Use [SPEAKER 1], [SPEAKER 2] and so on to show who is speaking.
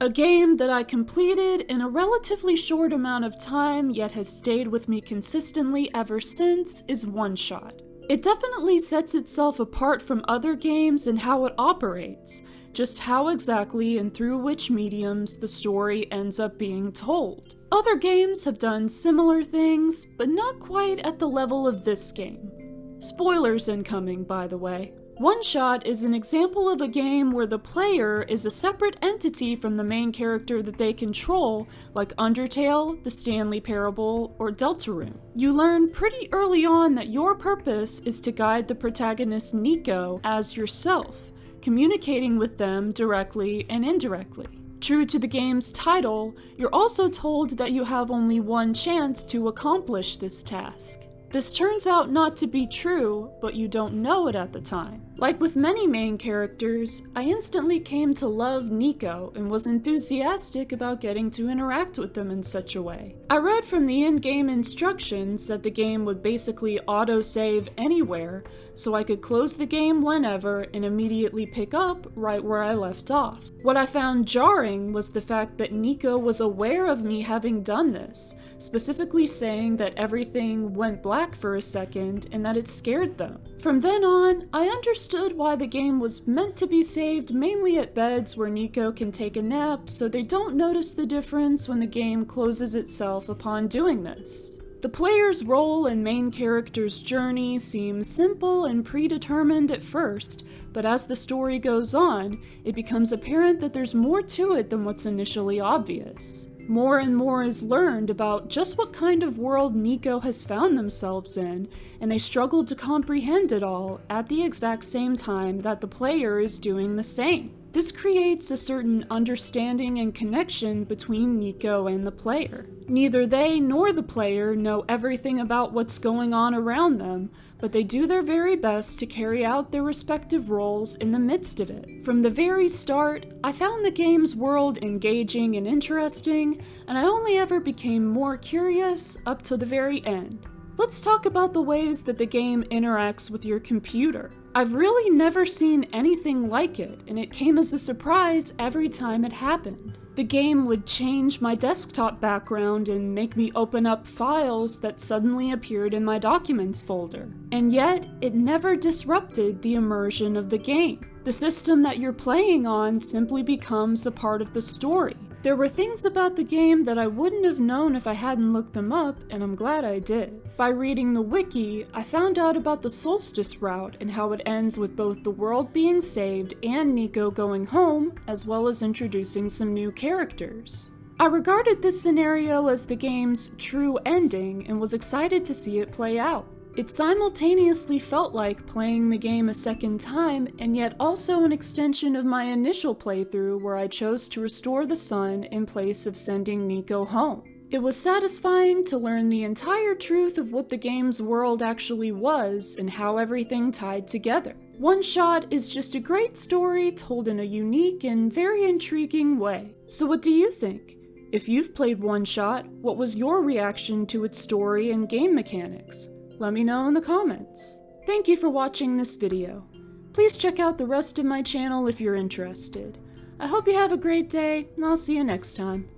[SPEAKER 1] A game that I completed in a relatively short amount of time, yet has stayed with me consistently ever since, is OneShot. It definitely sets itself apart from other games in how it operates, just how exactly and through which mediums the story ends up being told. Other games have done similar things, but not quite at the level of this game. Spoilers incoming, by the way. OneShot is an example of a game where the player is a separate entity from the main character that they control, like Undertale, The Stanley Parable, or Deltarune. You learn pretty early on that your purpose is to guide the protagonist Nico as yourself, communicating with them directly and indirectly. True to the game's title, you're also told that you have only one chance to accomplish this task. This turns out not to be true, but you don't know it at the time. Like with many main characters, I instantly came to love Nico and was enthusiastic about getting to interact with them in such a way. I read from the in-game instructions that the game would basically auto-save anywhere, so I could close the game whenever and immediately pick up right where I left off. What I found jarring was the fact that Nico was aware of me having done this, specifically saying that everything went black for a second and that it scared them. From then on, I understood why the game was meant to be saved mainly at beds where Nico can take a nap, so they don't notice the difference when the game closes itself upon doing this. The player's role and main character's journey seems simple and predetermined at first, but as the story goes on, it becomes apparent that there's more to it than what's initially obvious. More and more is learned about just what kind of world Nico has found themselves in, and they struggle to comprehend it all at the exact same time that the player is doing the same. This creates a certain understanding and connection between Nico and the player. Neither they nor the player know everything about what's going on around them, but they do their very best to carry out their respective roles in the midst of it. From the very start, I found the game's world engaging and interesting, and I only ever became more curious up to the very end. Let's talk about the ways that the game interacts with your computer. I've really never seen anything like it, and it came as a surprise every time it happened. The game would change my desktop background and make me open up files that suddenly appeared in my Documents folder. And yet, it never disrupted the immersion of the game. The system that you're playing on simply becomes a part of the story. There were things about the game that I wouldn't have known if I hadn't looked them up, and I'm glad I did. By reading the wiki, I found out about the Solstice route and how it ends with both the world being saved and Nico going home, as well as introducing some new characters. I regarded this scenario as the game's true ending and was excited to see it play out. It simultaneously felt like playing the game a second time, and yet also an extension of my initial playthrough where I chose to restore the sun in place of sending Nico home. It was satisfying to learn the entire truth of what the game's world actually was and how everything tied together. OneShot is just a great story told in a unique and very intriguing way. So what do you think? If you've played OneShot, what was your reaction to its story and game mechanics? Let me know in the comments. Thank you for watching this video. Please check out the rest of my channel if you're interested. I hope you have a great day, and I'll see you next time.